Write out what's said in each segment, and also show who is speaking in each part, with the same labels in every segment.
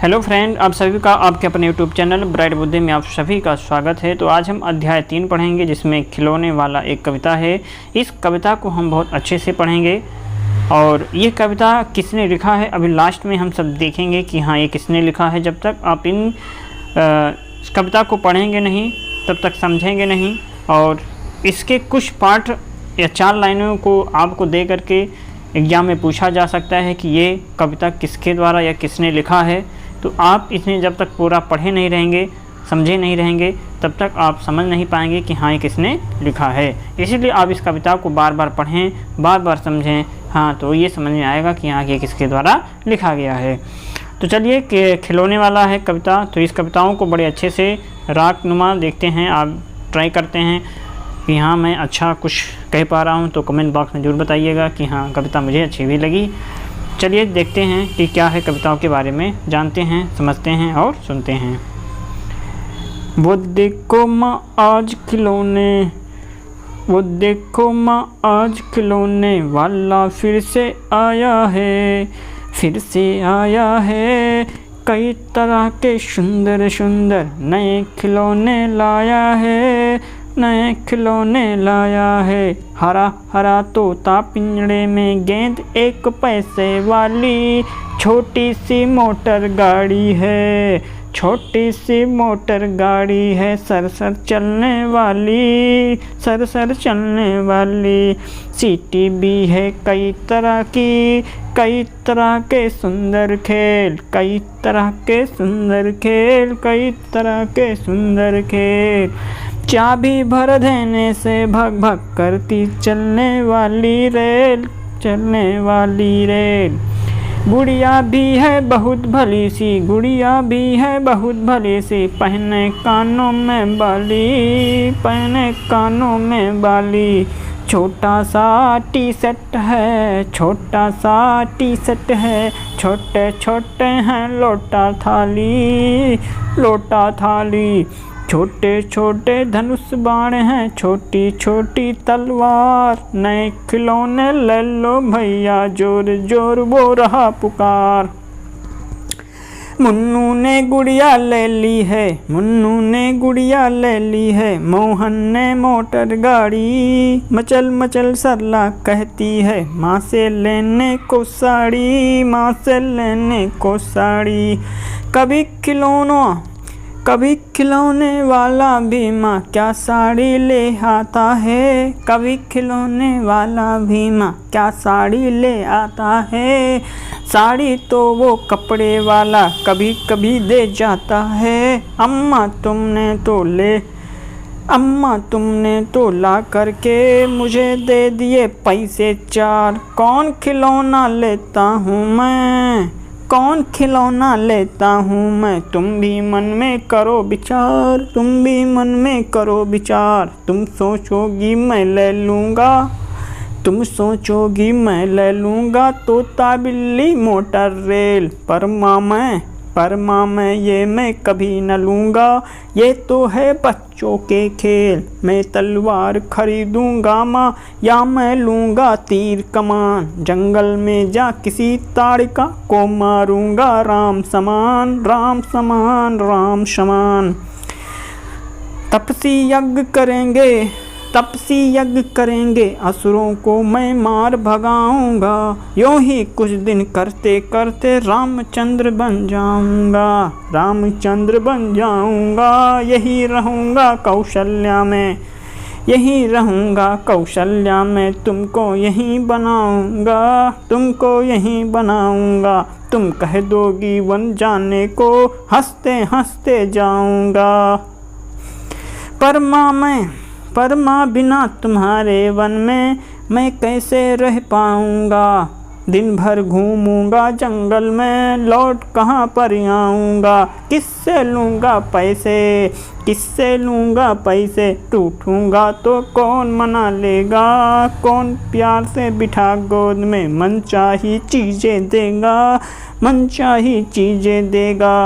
Speaker 1: Hello friend, आप सभी का आपके अपने यूट्यूब चैनल ब्राइट बुद्धि में आप सभी का स्वागत है। तो आज हम अध्याय 3 पढ़ेंगे, जिसमें खिलौने वाला एक कविता है। इस कविता को हम बहुत अच्छे से पढ़ेंगे और ये कविता किसने लिखा है अभी लास्ट में हम सब देखेंगे कि हाँ ये किसने लिखा है। जब तक आप इन कविता को पढ़ेंगे नहीं तब तक समझेंगे नहीं। और इसके कुछ पाठ या 4 लाइनों को आपको दे करके एग्ज़ाम में पूछा जा सकता है कि ये कविता किसके द्वारा या किसने लिखा है। तो आप इसे जब तक पूरा पढ़े नहीं रहेंगे, समझे नहीं रहेंगे, तब तक आप समझ नहीं पाएंगे कि हाँ ये किसने लिखा है। इसीलिए आप इस कविता को बार बार पढ़ें, बार बार समझें, हाँ तो ये समझ में आएगा कि हाँ ये किसके द्वारा लिखा गया है। तो चलिए, खिलौने वाला है कविता। तो इस कविताओं को बड़े अच्छे से रागनुमा देखते हैं, आप ट्राई करते हैं कि हाँ मैं अच्छा कुछ कह पा रहा हूँ। तो कमेंट बॉक्स में ज़रूर बताइएगा कि हाँ कविता मुझे अच्छी भी लगी। चलिए देखते हैं कि क्या है कविताओं के बारे में, जानते हैं, समझते हैं और सुनते हैं। वो देखो माँ आज खिलौने, वो देखो माँ आज खिलौने वाला फिर से आया है, फिर से आया है। कई तरह के सुंदर सुंदर नए खिलौने लाया है, नए खिलौने लाया है। हरा हरा तोता पिंजड़े में गेंद, 1 पैसे वाली छोटी सी मोटर गाड़ी है, छोटी सी मोटर गाड़ी है। सरसर चलने वाली, सरसर चलने वाली। सीटी भी है कई तरह की, कई तरह के सुंदर खेल, कई तरह के सुंदर खेल, कई तरह के सुंदर खेल। चाबी भर देने से भग भग करती चलने वाली रेल, चलने वाली रेल। गुड़िया भी है बहुत भली सी, गुड़िया भी है बहुत भली सी। पहने कानों में बाली, पहने कानों में बाली। छोटा सा टी शर्ट है, छोटा सा टी शर्ट है। छोटे छोटे हैं लोटा थाली, लोटा थाली। छोटे छोटे धनुष बाण हैं, छोटी छोटी तलवार। नए खिलौने ले लो भैया, जोर जोर वो रहा पुकार। मुन्नू ने गुड़िया ले ली है, मुन्नू ने गुड़िया ले ली है। मोहन ने मोटर गाड़ी, मचल मचल सरला कहती है। माँ से लेने को साड़ी, माँ से लेने को साड़ी। कभी खिलौना, कभी खिलौने वाला भी माँ क्या साड़ी ले आता है, कभी खिलौने वाला भी माँ क्या साड़ी ले आता है। साड़ी तो वो कपड़े वाला कभी कभी दे जाता है। अम्मा तुमने तो ले, अम्मा तुमने तो ला करके मुझे दे दिए पैसे 4। कौन खिलौना लेता हूँ मैं, कौन खिलौना लेता हूँ मैं। तुम भी मन में करो विचार, तुम भी मन में करो विचार। तुम सोचोगी मैं ले लूँगा, तुम सोचोगी मैं ले लूँगा। तोता बिल्ली मोटर रेल, पर माँ मैं ये मैं कभी न लूँगा। ये तो है बच्चों के खेल, मैं तलवार खरीदूँगा माँ, या मैं लूँगा तीर कमान। जंगल में जा किसी ताड़िका को मारूँगा, राम समान, राम समान, राम समान। तपसी यज्ञ करेंगे, तपसी यज्ञ करेंगे, असुरों को मैं मार भगाऊंगा। यूं ही कुछ दिन करते करते रामचंद्र बन जाऊंगा, रामचंद्र बन जाऊंगा। यही रहूंगा कौशल्या में, यही रहूंगा कौशल्या में। तुमको यहीं बनाऊंगा, तुमको यहीं बनाऊंगा। तुम कह दोगी वन जाने को, हंसते हंसते जाऊंगा। पर माँ बिना तुम्हारे वन में मैं कैसे रह पाऊँगा। दिन भर घूमूंगा जंगल में, लौट कहाँ पर आऊँगा। किससे लूँगा पैसे, किससे लूँगा पैसे। टूटूँगा तो कौन मना लेगा, कौन प्यार से बिठा गोद में मनचाही चीज़ें देगा, मनचाही चीज़ें देगा।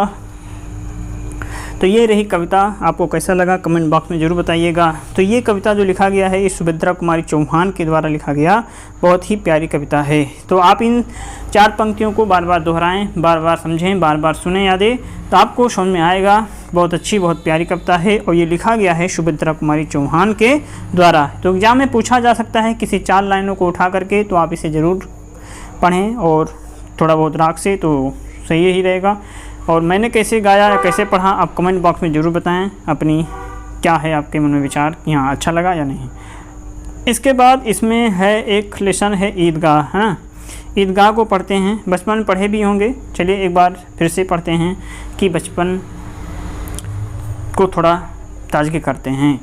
Speaker 1: तो ये रही कविता, आपको कैसा लगा कमेंट बॉक्स में ज़रूर बताइएगा। तो ये कविता जो लिखा गया है, ये सुभद्रा कुमारी चौहान के द्वारा लिखा गया बहुत ही प्यारी कविता है। तो आप इन 4 पंक्तियों को बार बार दोहराएं, बार बार समझें, बार बार सुने यादें, तो आपको समझ में आएगा। बहुत अच्छी, बहुत प्यारी कविता है और ये लिखा गया है सुभद्रा कुमारी चौहान के द्वारा। तो एग्जाम में पूछा जा सकता है किसी 4 लाइनों को उठा करके, तो आप इसे ज़रूर पढ़ें और थोड़ा बहुत राग से, तो सही ही रहेगा। और मैंने कैसे गाया या कैसे पढ़ा, आप कमेंट बॉक्स में ज़रूर बताएं अपनी क्या है आपके मन में विचार कि हाँ अच्छा लगा या नहीं। इसके बाद इसमें है एक लेसन है ईदगाह, है ना। ईदगाह को पढ़ते हैं, बचपन पढ़े भी होंगे, चलिए एक बार फिर से पढ़ते हैं कि बचपन को थोड़ा ताजगी करते हैं।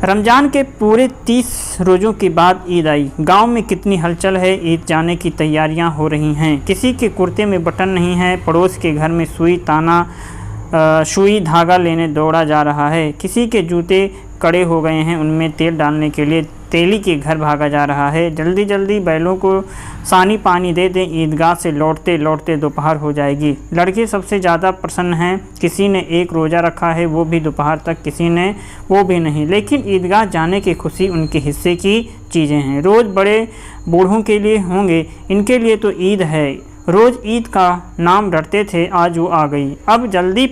Speaker 1: रमज़ान के पूरे 30 रोज़ों के बाद ईद आई। गांव में कितनी हलचल है, ईद जाने की तैयारियां हो रही हैं। किसी के कुर्ते में बटन नहीं है, पड़ोस के घर में सुई धागा लेने दौड़ा जा रहा है। किसी के जूते कड़े हो गए हैं, उनमें तेल डालने के लिए तेली के घर भागा जा रहा है। जल्दी जल्दी बैलों को सानी पानी दे दें, ईदगाह से लौटते लौटते दोपहर हो जाएगी। लड़के सबसे ज़्यादा प्रसन्न हैं, किसी ने 1 रोज़ा रखा है, वो भी दोपहर तक, किसी ने वो भी नहीं। लेकिन ईदगाह जाने की खुशी उनके हिस्से की चीज़ें हैं। रोज़ बड़े बूढ़ों के लिए होंगे, इनके लिए तो ईद है। रोज़ ईद का नाम रटते थे, आज वो आ गई। अब जल्दी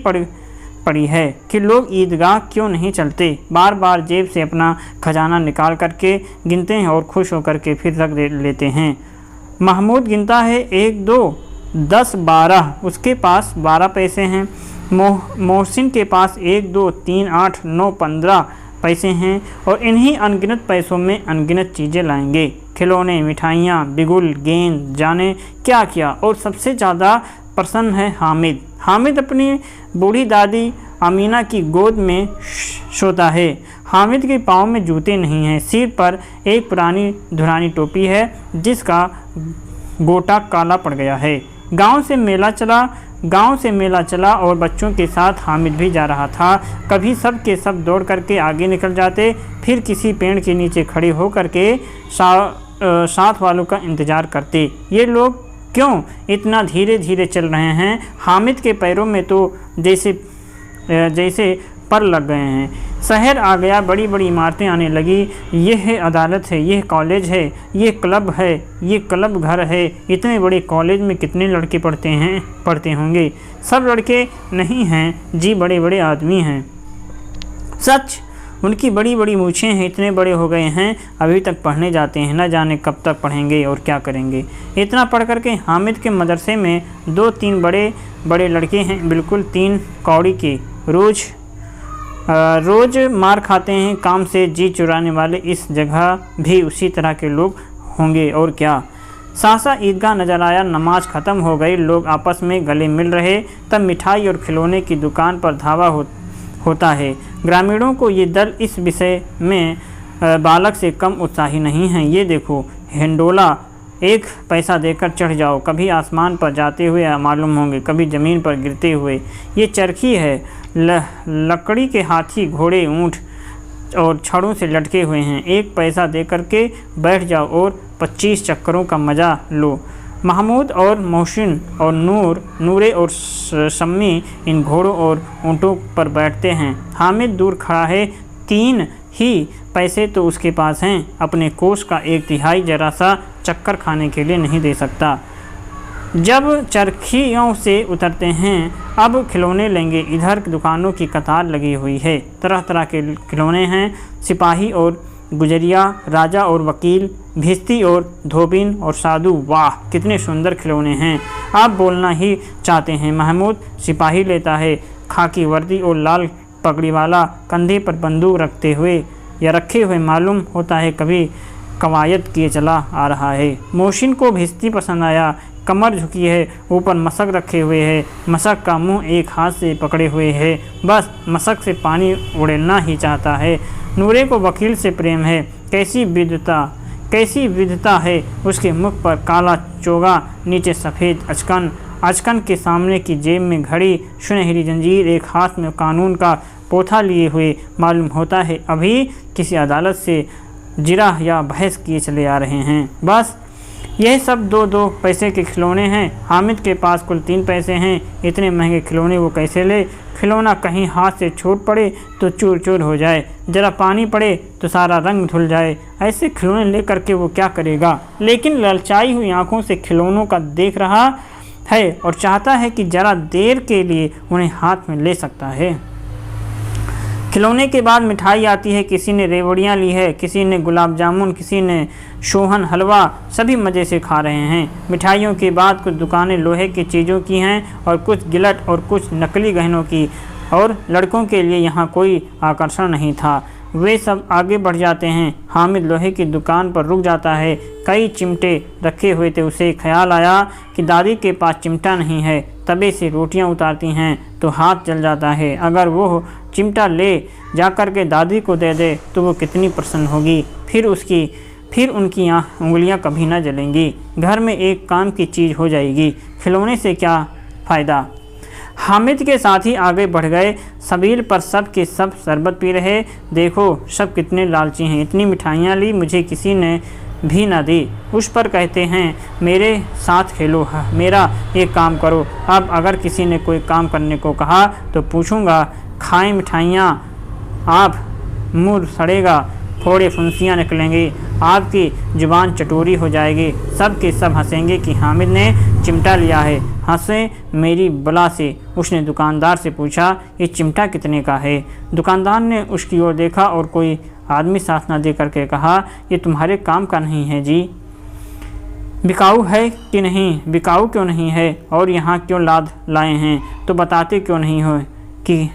Speaker 1: पड़ी है कि लोग ईदगाह क्यों नहीं चलते। बार बार जेब से अपना खजाना निकाल करके गिनते हैं और खुश होकर के फिर रख लेते हैं। महमूद गिनता है 1 2 10 12, उसके पास 12 पैसे हैं। मोहसिन के पास 1 2 3 8 9 15 पैसे हैं और इन्हीं अनगिनत पैसों में अनगिनत चीज़ें लाएंगे। खिलौने, मिठाइयाँ, बिगुल, गेंद, जाने क्या क्या। और सबसे ज़्यादा प्रसन्न है हामिद। हामिद अपनी बूढ़ी दादी अमीना की गोद में सोता है। हामिद के पाँव में जूते नहीं हैं, सिर पर एक पुरानी धुरानी टोपी है जिसका गोटा काला पड़ गया है। गांव से मेला चला और बच्चों के साथ हामिद भी जा रहा था। कभी सब के सब दौड़ करके आगे निकल जाते, फिर किसी पेड़ के नीचे खड़े हो करके साथ वालों का इंतज़ार करते। ये लोग क्यों इतना धीरे धीरे चल रहे हैं? हामिद के पैरों में तो जैसे पर लग गए हैं। शहर आ गया, बड़ी बड़ी इमारतें आने लगी। ये है अदालत है, ये कॉलेज है, ये क्लब है, ये क्लब घर है। इतने बड़े कॉलेज में कितने लड़के पढ़ते होंगे। सब लड़के नहीं हैं जी, बड़े बड़े आदमी हैं। सच, उनकी बड़ी बड़ी मूछें हैं, इतने बड़े हो गए हैं, अभी तक पढ़ने जाते हैं, न जाने कब तक पढ़ेंगे और क्या करेंगे। इतना पढ़ करके हामिद के मदरसे में 2-3 बड़े बड़े लड़के हैं, बिल्कुल 3 कौड़ी के। रोज़ मार खाते हैं, काम से जी चुराने वाले। इस जगह भी उसी तरह के लोग होंगे और क्या। सासा ईदगाह नजर आया, नमाज ख़त्म हो गई, लोग आपस में गले मिल रहे। तब मिठाई और खिलौने की दुकान पर धावा होता है। ग्रामीणों को ये दल इस विषय में बालक से कम उत्साही नहीं हैं। ये देखो, हिंडोला 1 पैसा देकर चढ़ जाओ, कभी आसमान पर जाते हुए मालूम होंगे, कभी ज़मीन पर गिरते हुए। ये चरखी है, लकड़ी के हाथी, घोड़े, ऊँट और छड़ों से लटके हुए हैं। 1 पैसा दे करके बैठ जाओ और 25 चक्करों का मज़ा लो। महमूद और मोहसिन और नूरे और शम्मी इन घोड़ों और ऊँटों पर बैठते हैं। हामिद दूर खड़ा है, 3 ही पैसे तो उसके पास हैं, अपने कोष का 1/3 जरा सा चक्कर खाने के लिए नहीं दे सकता। जब चरखियों से उतरते हैं, अब खिलौने लेंगे। इधर दुकानों की कतार लगी हुई है, तरह तरह के खिलौने हैं। सिपाही और गुजरिया, राजा और वकील, भिस्ती और धोबिन और साधु। वाह, कितने सुंदर खिलौने हैं, आप बोलना ही चाहते हैं। महमूद सिपाही लेता है, खाकी वर्दी और लाल पगड़ी वाला, कंधे पर बंदूक रखे हुए मालूम होता है कभी कवायद किए चला आ रहा है। मोहसिन को भिस्ती पसंद आया, कमर झुकी है, ऊपर मशक रखे हुए है, मशक का मुंह एक हाथ से पकड़े हुए है, बस मशक से पानी उड़ेलना ही चाहता है। नूरे को वकील से प्रेम है, कैसी विधता है उसके मुख पर काला चोगा, नीचे सफ़ेद अचकन के सामने की जेब में घड़ी, सुनहरी जंजीर, एक हाथ में कानून का पोथा लिए हुए मालूम होता है अभी किसी अदालत से जिरह या बहस किए चले आ रहे हैं। बस यह सब 2-2 पैसे के खिलौने हैं। हामिद के पास कुल 3 पैसे हैं। इतने महंगे खिलौने वो कैसे ले? खिलौना कहीं हाथ से छूट पड़े तो चूर चूर हो जाए, ज़रा पानी पड़े तो सारा रंग धुल जाए। ऐसे खिलौने लेकर के वो क्या करेगा? लेकिन ललचाई हुई आंखों से खिलौनों का देख रहा है और चाहता है कि ज़रा देर के लिए उन्हें हाथ में ले सकता है। खिलौने के बाद मिठाई आती है। किसी ने रेवड़ियाँ ली है, किसी ने गुलाब जामुन, किसी ने सोहन हलवा। सभी मज़े से खा रहे हैं। मिठाइयों के बाद कुछ दुकानें लोहे की चीज़ों की हैं और कुछ गिलट और कुछ नकली गहनों की। और लड़कों के लिए यहाँ कोई आकर्षण नहीं था। वे सब आगे बढ़ जाते हैं। हामिद लोहे की दुकान पर रुक जाता है। कई चिमटे रखे हुए थे। उसे ख्याल आया कि दादी के पास चिमटा नहीं है। तवे से रोटियां उतारती हैं तो हाथ जल जाता है। अगर वो चिमटा ले जाकर के दादी को दे दे तो वो कितनी प्रसन्न होगी। फिर उनकी उंगलियां कभी ना जलेंगी। घर में एक काम की चीज़ हो जाएगी। खिलौने से क्या फ़ायदा? हामिद के साथी आगे बढ़ गए। सबील पर सब के सब शरबत पी रहे। देखो सब कितने लालची हैं, इतनी मिठाइयाँ ली, मुझे किसी ने भी ना दी। उस पर कहते हैं मेरे साथ खेलो, मेरा एक काम करो। अब अगर किसी ने कोई काम करने को कहा तो पूछूंगा, खाएं मिठाइयाँ, आप मुँह सड़ेगा, फोड़े फुंसियाँ निकलेंगी, आपकी जुबान चटोरी हो जाएगी। सब के सब हंसेंगे कि हामिद ने चिमटा लिया है। हंसे मेरी बला से। उसने दुकानदार से पूछा, ये चिमटा कितने का है? दुकानदार ने उसकी ओर देखा और कोई आदमी साथ न दे करके कहा, ये तुम्हारे काम का नहीं है जी। बिकाऊ है कि नहीं? बिकाऊ क्यों नहीं है? और यहाँ क्यों लाद लाए हैं? तो बताते क्यों नहीं हो कि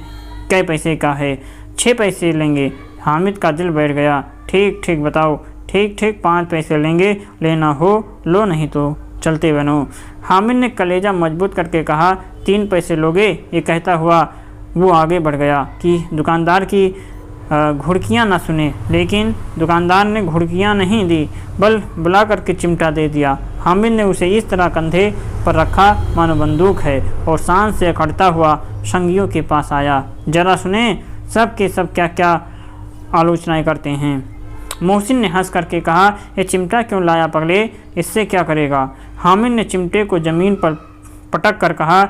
Speaker 1: कै पैसे का है? 6 पैसे लेंगे। हामिद का दिल बैठ गया। ठीक ठीक बताओ। ठीक ठीक 5 पैसे लेंगे, लेना हो लो, नहीं तो चलते बनो। हामिद ने कलेजा मजबूत करके कहा, 3 पैसे लोगे? ये कहता हुआ वो आगे बढ़ गया कि दुकानदार की घुड़कियाँ ना सुने। लेकिन दुकानदार ने घुड़कियाँ नहीं दी, बल बुला करके चिमटा दे दिया। हामिद ने उसे इस तरह कंधे पर रखा मानो बंदूक है और शान से अकड़ता हुआ संगियों के पास आया। जरा सुने सब के सब क्या क्या आलोचनाएं करते हैं। मोहसिन ने हंस करके कहा, ये चिमटा क्यों लाया पगले? इससे क्या करेगा? हामिद ने चिमटे को ज़मीन पर पटक कर कहा,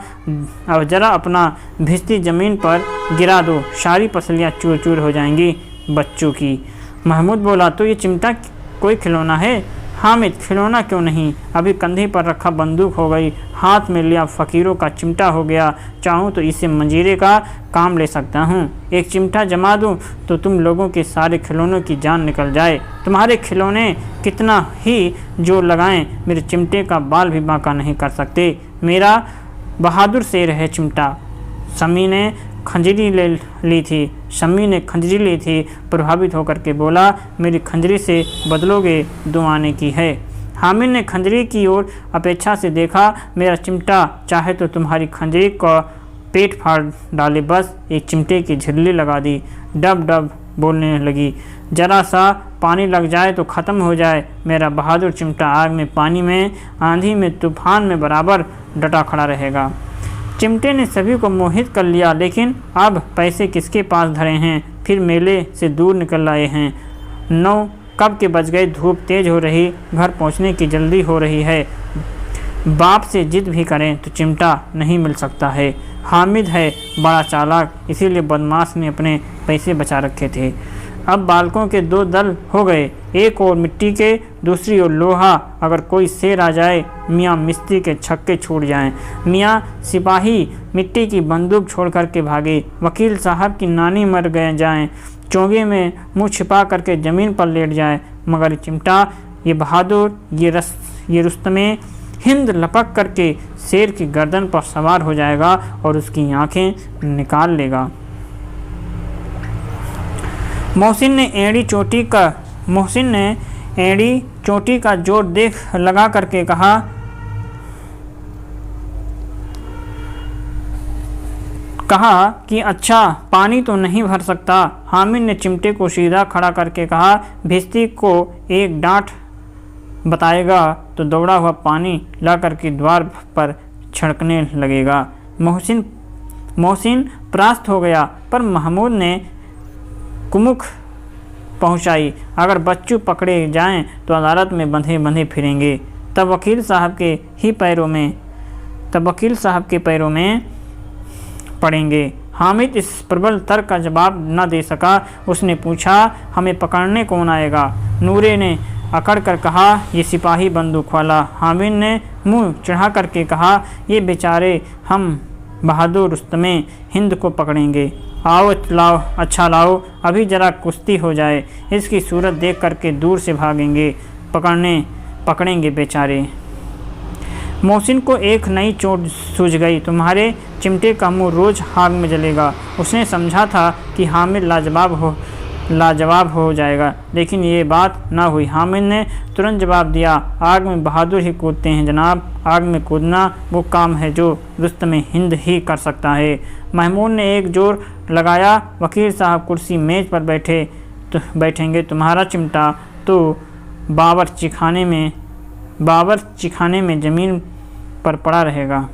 Speaker 1: अब जरा अपना भिस्ती ज़मीन पर गिरा दो, सारी पसलियाँ चूर चूर हो जाएंगी बच्चों की। महमूद बोला, तो ये चिमटा कोई खिलौना है? हामिद, खिलौना क्यों नहीं, अभी कंधे पर रखा बंदूक हो गई, हाथ में लिया फ़कीरों का चिमटा हो गया। चाहूँ तो इसे मंजीरे का काम ले सकता हूँ। एक चिमटा जमा दूँ तो तुम लोगों के सारे खिलौनों की जान निकल जाए। तुम्हारे खिलौने कितना ही जोर लगाएं, मेरे चिमटे का बाल भी बांका नहीं कर सकते। मेरा बहादुर शेर है चिमटा। शम्मी ने खंजरी ली थी। प्रभावित होकर के बोला, मेरी खंजरी से बदलोगे? 2 आने की है। हामिद ने खंजरी की ओर अपेक्षा से देखा। मेरा चिमटा चाहे तो तुम्हारी खंजरी का पेट फाड़ डाले, बस एक चिमटे की झिल्ली लगा दी। डब डब बोलने लगी, जरा सा पानी लग जाए तो ख़त्म हो जाए। मेरा बहादुर चिमटा आग में, पानी में, आंधी में, तूफान में बराबर डटा खड़ा रहेगा। चिमटे ने सभी को मोहित कर लिया। लेकिन अब पैसे किसके पास धरे हैं? फिर मेले से दूर निकल आए हैं। 9 कब के बज गए। धूप तेज हो रही, घर पहुंचने की जल्दी हो रही है। बाप से जिद भी करें तो चिमटा नहीं मिल सकता है। हामिद है बड़ा चालाक, इसीलिए बदमाश ने अपने पैसे बचा रखे थे। अब बालकों के 2 दल हो गए, एक और मिट्टी के, दूसरी ओर लोहा। अगर कोई शेर आ जाए, मियाँ मिस्त्री के छक्के छूट जाएं। मियाँ सिपाही मिट्टी की बंदूक छोड़ करके भागे। वकील साहब की नानी मर गए जाएं, चोगे में मुंह छिपा करके ज़मीन पर लेट जाए। मगर चिमटा, ये बहादुर, ये रुस्तमे हिंद लपक करके शेर की गर्दन पर सवार हो जाएगा और उसकी आंखें निकाल लेगा। मोहसिन ने एड़ी चोटी का जोर देख लगा करके कहा कि अच्छा, पानी तो नहीं भर सकता। हामिद ने चिमटे को सीधा खड़ा करके कहा, भिस्ती को एक डांट बताएगा तो दौड़ा हुआ पानी ला करके द्वार पर छिड़कने लगेगा। मोहसिन परास्त हो गया, पर महमूद ने कुमुख पहुंचाई। अगर बच्चू पकड़े जाएं तो अदालत में बंधे बंधे फिरेंगे। तब वकील साहब के पैरों में पड़ेंगे। हामिद इस प्रबल तर्क का जवाब न दे सका। उसने पूछा, हमें पकड़ने कौन आएगा? नूरे ने अकड़ कर कहा, ये सिपाही बंदूक वाला। हामिद ने मुंह चढ़ा करके कहा, ये बेचारे हम बहादुर रुस्तमे हिंद को पकड़ेंगे। आओ लाओ, अच्छा लाओ, अभी जरा कुश्ती हो जाए, इसकी सूरत देख करके दूर से भागेंगे, पकड़ेंगे बेचारे। मोहसिन को एक नई चोट सूझ गई। तुम्हारे चिमटे का मुंह रोज आग में जलेगा। उसने समझा था कि हामिद लाजवाब हो जाएगा, लेकिन ये बात ना हुई। हामिद ने तुरंत जवाब दिया, आग में बहादुर ही कूदते हैं जनाब। आग में कूदना वो काम है जो रुस्तमे हिंद ही कर सकता है। महमूद ने एक जोर लगाया, वकील साहब कुर्सी मेज पर बैठेंगे। तुम्हारा चिमटा तो बावर्चीखाने में ज़मीन पर पड़ा रहेगा।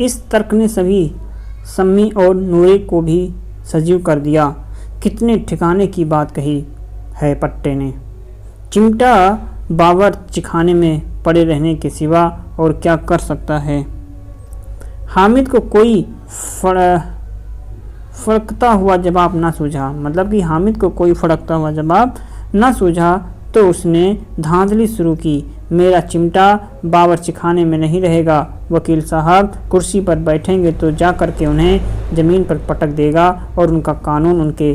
Speaker 1: इस तर्क ने सम्मी और नूरे को भी सजीव कर दिया। कितने ठिकाने की बात कही है पट्टे ने। चिमटा बावर्चीखाने में पड़े रहने के सिवा और क्या कर सकता है? हामिद को कोई फड़कता हुआ जवाब ना सूझा। मतलब कि हामिद को कोई फड़कता हुआ जवाब ना सूझा तो उसने धांधली शुरू की। मेरा चिमटा बावर्चीखाने में नहीं रहेगा। वकील साहब कुर्सी पर बैठेंगे तो जा कर के उन्हें ज़मीन पर पटक देगा और उनका कानून उनके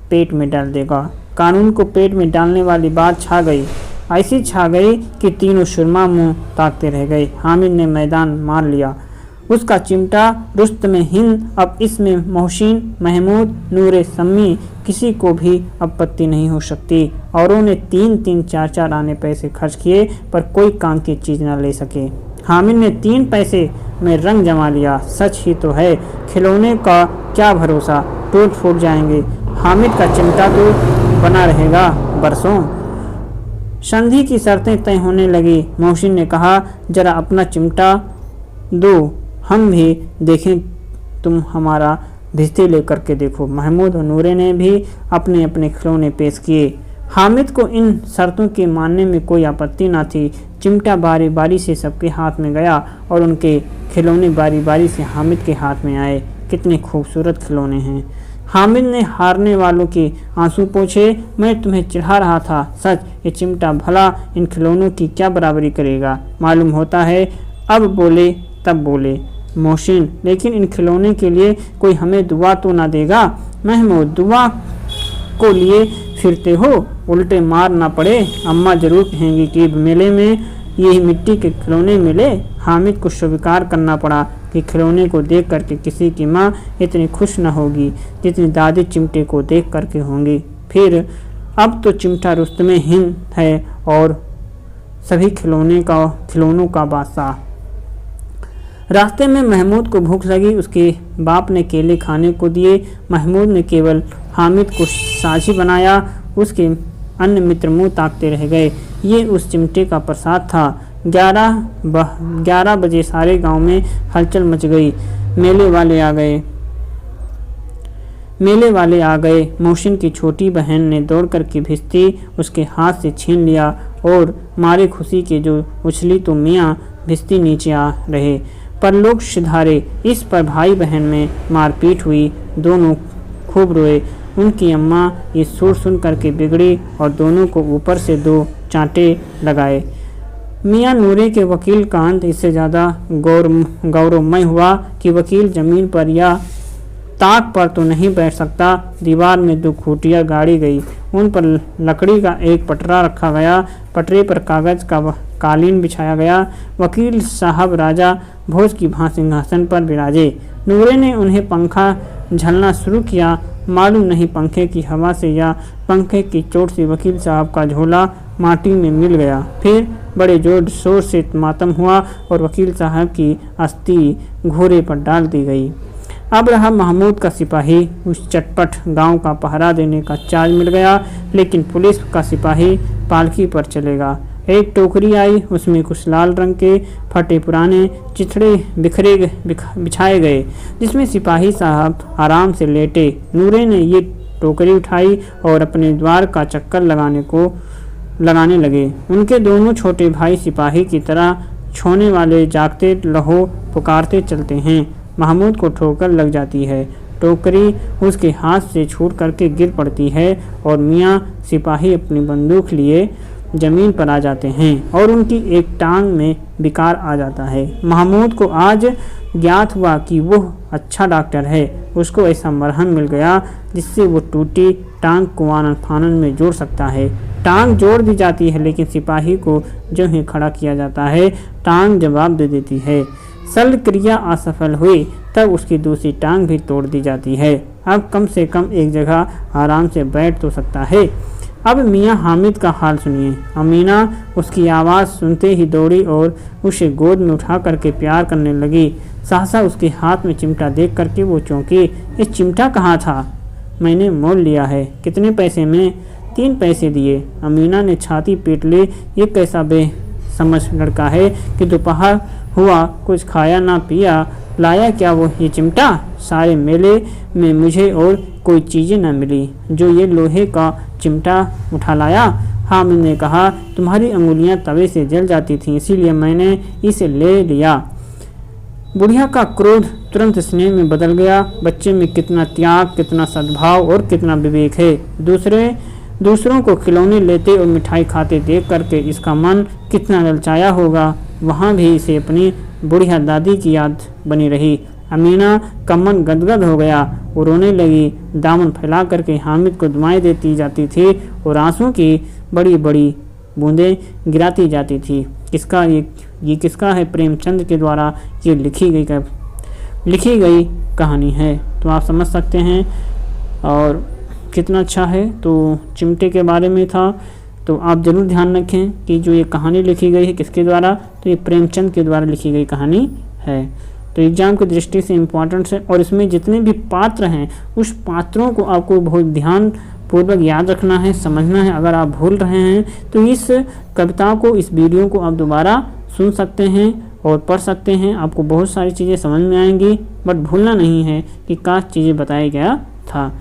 Speaker 1: पेट में डाल देगा। कानून को पेट में डालने वाली बात छा गई। ऐसी छा गई कि तीनों सुरमा मुंह ताकते रह गए। हामिद ने मैदान मार लिया। उसका चिमटा रुस्तमे हिंद। अब इसमें मोहसिन, महमूद, नूरे, सम्मी किसी को भी आपत्ति नहीं हो सकती। औरों ने 3-3, 4-4 आने पैसे खर्च किए पर कोई काम की चीज़ न ले सके। हामिद ने 3 पैसे में रंग जमा लिया। सच ही तो है, खिलौने का क्या भरोसा, टूट फूट जाएंगे। हामिद का चिमटा तो बना रहेगा बरसों। संधि की शर्तें तय होने लगी। मोहसिन ने कहा, जरा अपना चिमटा दो, हम भी देखें, तुम हमारा भिस्ती लेकर के देखो। महमूद और नूरे ने भी अपने अपने खिलौने पेश किए। हामिद को इन शर्तों के मानने में कोई आपत्ति न थी। चिमटा बारी बारी से सबके हाथ में गया और उनके खिलौने बारी बारी से हामिद के हाथ में आए। कितने खूबसूरत खिलौने हैं। हामिद ने हारने वालों के आंसू पोंछे। मैं तुम्हें चिढ़ा रहा था, सच ये चिमटा भला इन खिलौनों की क्या बराबरी करेगा। मालूम होता है अब बोले तब बोले। मोहसिन, लेकिन इन खिलौने के लिए कोई हमें दुआ तो ना देगा। महमूद, दुआ को लिए फिरते हो, उल्टे मार ना पड़े। अम्मा जरूर कहेंगी कि मेले में यही मिट्टी के खिलौने मिले। हामिद को स्वीकार करना पड़ा कि खिलौने को देख करके किसी की माँ इतनी खुश न होगी जितनी दादी चिमटे को देख करके होंगी। फिर अब तो चिमटा रुस्तमे हिंद है और सभी खिलौनों का बादशाह। रास्ते में महमूद को भूख लगी। उसके बाप ने केले खाने को दिए। महमूद ने केवल हामिद को साझी बनाया। उसके अन्य मित्र मुँह ताकते रह गए। ये उस चिमटे का प्रसाद था। 11 बजे सारे गांव में हलचल मच गई। मेले वाले आ गए। मोहसिन की छोटी बहन ने दौड़ कर के भिस्ती उसके हाथ से छीन लिया और मारे खुशी के जो उछली तो मियाँ भिस्ती नीचे आ रहे, पर लोग सिधारे। इस पर भाई बहन में मारपीट हुई। दोनों खूब रोए। उनकी अम्मा ये सुर सुन करके बिगड़ी और दोनों को ऊपर से 2 चांटे लगाए। मियाँ नूरे के वकील का अंत इससे ज़्यादा गौरवमय हुआ कि वकील ज़मीन पर या ताक पर तो नहीं बैठ सकता। दीवार में 2 खूंटियाँ गाड़ी गई। उन पर लकड़ी का एक पटरा रखा गया। पटरे पर कागज़ का कालीन बिछाया गया। वकील साहब राजा भोज की भांति सिंहासन पर विराजे। नूरे ने उन्हें पंखा झलना शुरू किया। मालूम नहीं पंखे की हवा से या पंखे की चोट से वकील साहब का झोला माटी में मिल गया। फिर बड़े जोर शोर से मातम हुआ और वकील साहब की अस्थि घोड़े पर डाल दी गई। अब रहा महमूद का सिपाही। उस चटपट गांव का पहरा देने का चार्ज मिल गया, लेकिन पुलिस का सिपाही पालकी पर चलेगा। एक टोकरी आई, उसमें कुछ लाल रंग के फटे पुराने चिथड़े बिछाए गए, जिसमें सिपाही साहब आराम से लेटे। नूरे ने ये टोकरी उठाई और अपने द्वार का चक्कर लगाने लगे। उनके दोनों छोटे भाई सिपाही की तरह छोने वाले जागते लहो पुकारते चलते हैं। महमूद को ठोकर लग जाती है, टोकरी उसके हाथ से छूट करके गिर पड़ती है और मियाँ सिपाही अपनी बंदूक लिए जमीन पर आ जाते हैं और उनकी एक टांग में विकार आ जाता है। महमूद को आज ज्ञात हुआ कि वह अच्छा डॉक्टर है। उसको ऐसा मरहम मिल गया जिससे वो टूटी टांग को आनन फानन में जोड़ सकता है। टांग जोड़ दी जाती है, लेकिन सिपाही को जो ही खड़ा किया जाता है टांग जवाब दे देती है। शल्य क्रिया असफल हुई तब उसकी दूसरी टांग भी तोड़ दी जाती है। अब कम से कम एक जगह आराम से बैठ तो सकता है। अब मियाँ हामिद का हाल सुनिए। अमीना उसकी आवाज़ सुनते ही दौड़ी और उसे गोद में उठा करके प्यार करने लगी। सहसा उसके हाथ में चिमटा देख करके वो चौंकी। ये चिमटा कहाँ था? मैंने मोल लिया है। कितने पैसे में? 3 पैसे दिए। अमीना ने छाती पीट ली। ये कैसा बेसमझ लड़का है कि दोपहर हुआ कुछ खाया ना पिया, लाया क्या वो ये चिमटा? सारे मेले में मुझे और कोई चीज़ें न मिली जो ये लोहे का चिमटा उठा लाया। हामिद ने कहा, तुम्हारी अंगुलियां तवे से जल जाती थीं, इसीलिए मैंने इसे ले लिया। बुढ़िया का क्रोध तुरंत स्नेह में बदल गया। बच्चे में कितना त्याग, कितना सद्भाव और कितना विवेक है। दूसरों को खिलौने लेते और मिठाई खाते देख करके इसका मन कितना ललचाया होगा। वहाँ भी इसे अपनी बुढ़िया दादी की याद बनी रही। अमीना का मन गदगद हो गया। वो रोने लगी, दामन फैला करके हामिद को दुआएं देती जाती थी और आंसू की बड़ी बड़ी बूंदें गिराती जाती थी। ये किसका है? प्रेमचंद के द्वारा ये लिखी गई कहानी है। तो आप समझ सकते हैं और कितना अच्छा है। तो चिमटे के बारे में था। तो आप ज़रूर ध्यान रखें कि जो ये कहानी लिखी गई है किसके द्वारा, तो ये प्रेमचंद के द्वारा लिखी गई कहानी है। तो एग्ज़ाम की दृष्टि से इम्पॉर्टेंट है और इसमें जितने भी पात्र हैं उस पात्रों को आपको बहुत ध्यान पूर्वक याद रखना है, समझना है। अगर आप भूल रहे हैं तो इस कविता को, इस वीडियो को आप दोबारा सुन सकते हैं और पढ़ सकते हैं। आपको बहुत सारी चीज़ें समझ में आएंगी, बट भूलना नहीं है कि क्या चीज़ें बताया गया था।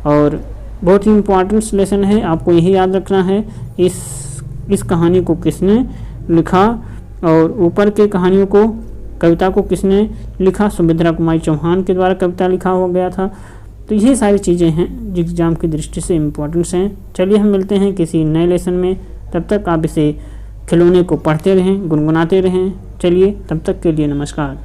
Speaker 1: और बहुत ही इम्पोर्टेंट लेसन है, आपको यही याद रखना है इस कहानी को किसने लिखा और ऊपर के कहानियों को, कविता को किसने लिखा। सुमित्रा कुमारी चौहान के द्वारा कविता लिखा हो गया था। तो यही सारी चीज़ें हैं जो एग्ज़ाम की दृष्टि से इम्पोर्टेंट्स हैं। चलिए हम मिलते हैं किसी नए लेसन में। तब तक आप इसे खिलौने को पढ़ते रहें, गुनगुनाते रहें। चलिए तब तक के लिए नमस्कार।